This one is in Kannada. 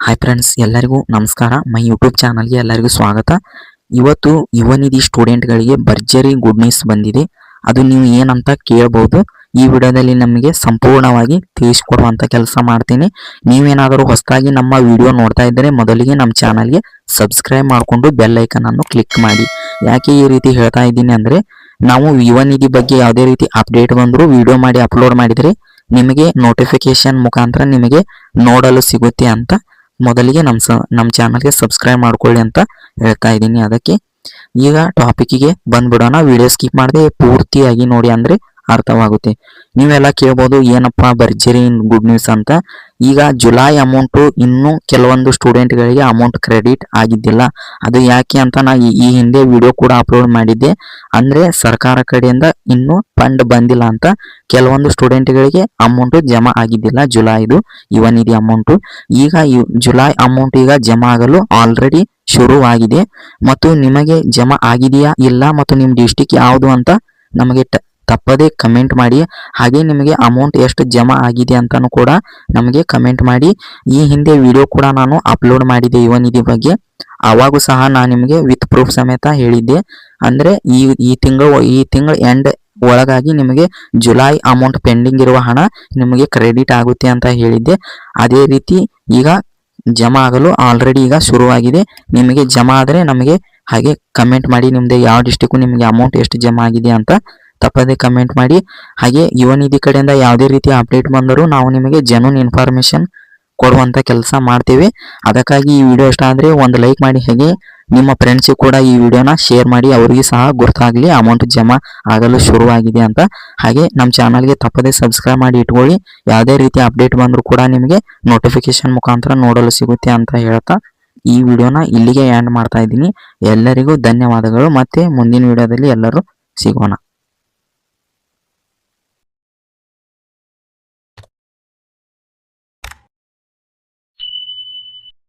ಹಾಯ್ ಫ್ರೆಂಡ್ಸ್, ಎಲ್ಲರಿಗೂ ನಮಸ್ಕಾರ. ಮೈ ಯೂಟ್ಯೂಬ್ ಚಾನಲ್ಗೆ ಎಲ್ಲರಿಗೂ ಸ್ವಾಗತ. ಇವತ್ತು ಯುವ ನಿಧಿ ಸ್ಟೂಡೆಂಟ್ಗಳಿಗೆ ಭರ್ಜರಿ ಗುಡ್ ನ್ಯೂಸ್ ಬಂದಿದೆ. ಅದು ನೀವು ಏನಂತ ಕೇಳಬಹುದು. ಈ ವಿಡಿಯೋದಲ್ಲಿ ನಮಗೆ ಸಂಪೂರ್ಣವಾಗಿ ತಿಳಿಸಿಕೊಡುವಂತ ಕೆಲಸ ಮಾಡ್ತೀನಿ. ನೀವೇನಾದರೂ ಹೊಸದಾಗಿ ನಮ್ಮ ವಿಡಿಯೋ ನೋಡ್ತಾ ಇದ್ದರೆ ಮೊದಲಿಗೆ ನಮ್ಮ ಚಾನಲ್ಗೆ ಸಬ್ಸ್ಕ್ರೈಬ್ ಮಾಡಿಕೊಂಡು ಬೆಲ್ ಐಕನ್ ಅನ್ನು ಕ್ಲಿಕ್ ಮಾಡಿ. ಯಾಕೆ ಈ ರೀತಿ ಹೇಳ್ತಾ ಇದ್ದೀನಿ ಅಂದರೆ, ನಾವು ಯುವ ನಿಧಿ ಬಗ್ಗೆ ಯಾವುದೇ ರೀತಿ ಅಪ್ಡೇಟ್ ಬಂದರೂ ವಿಡಿಯೋ ಮಾಡಿ ಅಪ್ಲೋಡ್ ಮಾಡಿದರೆ ನಿಮಗೆ ನೋಟಿಫಿಕೇಶನ್ ಮುಖಾಂತರ ನಿಮಗೆ ನೋಡಲು ಸಿಗುತ್ತೆ ಅಂತ ಮೊದಲಿಗೆ ನಮ್ಮ ಚಾನಲ್ಗೆ ಸಬ್ಸ್ಕ್ರೈಬ್ ಮಾಡ್ಕೊಳ್ಳಿ ಅಂತ ಹೇಳ್ತಾ ಇದ್ದೀನಿ. ಅದಕ್ಕೆ ಈಗ ಟಾಪಿಕ್ಗೆ ಬಂದ್ಬಿಡೋಣ. ವಿಡಿಯೋ ಸ್ಕಿಪ್ ಮಾಡದೆ ಪೂರ್ತಿಯಾಗಿ ನೋಡಿ ಅಂದ್ರೆ ಅರ್ಥವಾಗುತ್ತೆ. ನೀವೆಲ್ಲ ಕೇಳ್ಬೋದು, ಏನಪ್ಪಾ ಭರ್ಜರಿ ಗುಡ್ ನ್ಯೂಸ್ ಅಂತ. ಈಗ ಜುಲೈ ಅಮೌಂಟು ಇನ್ನೂ ಕೆಲವೊಂದು ಸ್ಟೂಡೆಂಟ್ಗಳಿಗೆ ಅಮೌಂಟ್ ಕ್ರೆಡಿಟ್ ಆಗಿದ್ದಿಲ್ಲ. ಅದು ಯಾಕೆ ಅಂತ ನಾ ಈ ಹಿಂದೆ ವಿಡಿಯೋ ಕೂಡ ಅಪ್ಲೋಡ್ ಮಾಡಿದ್ದೆ. ಅಂದ್ರೆ ಸರ್ಕಾರ ಕಡೆಯಿಂದ ಇನ್ನೂ ಫಂಡ್ ಬಂದಿಲ್ಲ ಅಂತ ಕೆಲವೊಂದು ಸ್ಟೂಡೆಂಟ್ಗಳಿಗೆ ಅಮೌಂಟ್ ಜಮಾ ಆಗಿದ್ದಿಲ್ಲ. ಜುಲೈದು ಯುವ ನಿಧಿ ಅಮೌಂಟು ಈಗ ಜುಲೈ ಅಮೌಂಟ್ ಈಗ ಜಮಾ ಆಗಲು ಆಲ್ರೆಡಿ ಶುರುವಾಗಿದೆ. ಮತ್ತು ನಿಮಗೆ ಜಮಾ ಆಗಿದೆಯಾ ಇಲ್ಲ ಮತ್ತು ನಿಮ್ಮ ಡಿಸ್ಟಿಕ್ ಯಾವುದು ಅಂತ ನಮಗೆ ತಪ್ಪದೇ ಕಮೆಂಟ್ ಮಾಡಿ. ಹಾಗೆ ನಿಮಗೆ ಅಮೌಂಟ್ ಎಷ್ಟು ಜಮಾ ಆಗಿದೆ ಅಂತಾನು ಕೂಡ ನಮಗೆ ಕಮೆಂಟ್ ಮಾಡಿ. ಈ ಹಿಂದೆ ವಿಡಿಯೋ ಕೂಡ ನಾನು ಅಪ್ಲೋಡ್ ಮಾಡಿದ್ದೆ ಯುವ ನಿಧಿ ಬಗ್ಗೆ. ಅವಾಗೂ ಸಹ ನಾನು ನಿಮಗೆ ವಿತ್ ಪ್ರೂಫ್ ಸಮೇತ ಹೇಳಿದ್ದೆ. ಅಂದ್ರೆ ಈ ತಿಂಗಳ ಎಂಡ್ ಒಳಗಾಗಿ ನಿಮಗೆ ಜುಲೈ ಅಮೌಂಟ್ ಪೆಂಡಿಂಗ್ ಇರುವ ಹಣ ನಿಮಗೆ ಕ್ರೆಡಿಟ್ ಆಗುತ್ತೆ ಅಂತ ಹೇಳಿದ್ದೆ. ಅದೇ ರೀತಿ ಈಗ ಜಮಾ ಆಗಲು ಆಲ್ರೆಡಿ ಈಗ ಶುರುವಾಗಿದೆ. ನಿಮಗೆ ಜಮಾ ಆದರೆ ನಮಗೆ ಹಾಗೆ ಕಮೆಂಟ್ ಮಾಡಿ. ನಿಮ್ದು ಯಾವ ಡಿಸ್ಟಿಕ್ ನಿಮಗೆ ಅಮೌಂಟ್ ಎಷ್ಟು ಜಮಾ ಆಗಿದೆ ಅಂತ ತಪ್ಪದೆ ಕಮೆಂಟ್ ಮಾಡಿ. ಹಾಗೆ ಯುವ ನಿಧಿ ಕಡೆಯಿಂದ ಯಾವುದೇ ರೀತಿ ಅಪ್ಡೇಟ್ ಬಂದರೂ ನಾವು ನಿಮಗೆ ಜೆನ್ಯೂನ್ ಇನ್ಫಾರ್ಮೇಶನ್ ಕೊಡುವಂತ ಕೆಲಸ ಮಾಡ್ತೇವೆ. ಅದಕ್ಕಾಗಿ ಈ ವಿಡಿಯೋ ಇಷ್ಟ ಆದರೆ ಒಂದು ಲೈಕ್ ಮಾಡಿ. ಹಾಗೆ ನಿಮ್ಮ ಫ್ರೆಂಡ್ಸಿಗೆ ಕೂಡ ಈ ವಿಡಿಯೋನ ಶೇರ್ ಮಾಡಿ, ಅವರಿಗೆ ಸಹ ಗೊತ್ತಾಗಲಿ ಅಮೌಂಟ್ ಜಮಾ ಆಗಲು ಶುರುವಾಗಿದೆ ಅಂತ. ಹಾಗೆ ನಮ್ಮ ಚಾನಲ್ಗೆ ತಪ್ಪದೆ ಸಬ್ಸ್ಕ್ರೈಬ್ ಮಾಡಿ ಇಟ್ಕೊಳ್ಳಿ. ಯಾವುದೇ ರೀತಿ ಅಪ್ಡೇಟ್ ಬಂದರೂ ಕೂಡ ನಿಮಗೆ ನೋಟಿಫಿಕೇಶನ್ ಮುಖಾಂತರ ನೋಡಲು ಸಿಗುತ್ತೆ ಅಂತ ಹೇಳ್ತಾ ಈ ವಿಡಿಯೋನ ಇಲ್ಲಿಗೆ ಎಂಡ್ ಮಾಡ್ತಾ ಇದ್ದೀನಿ. ಎಲ್ಲರಿಗೂ ಧನ್ಯವಾದಗಳು. ಮತ್ತೆ ಮುಂದಿನ ವಿಡಿಯೋದಲ್ಲಿ ಎಲ್ಲರೂ ಸಿಗೋಣ.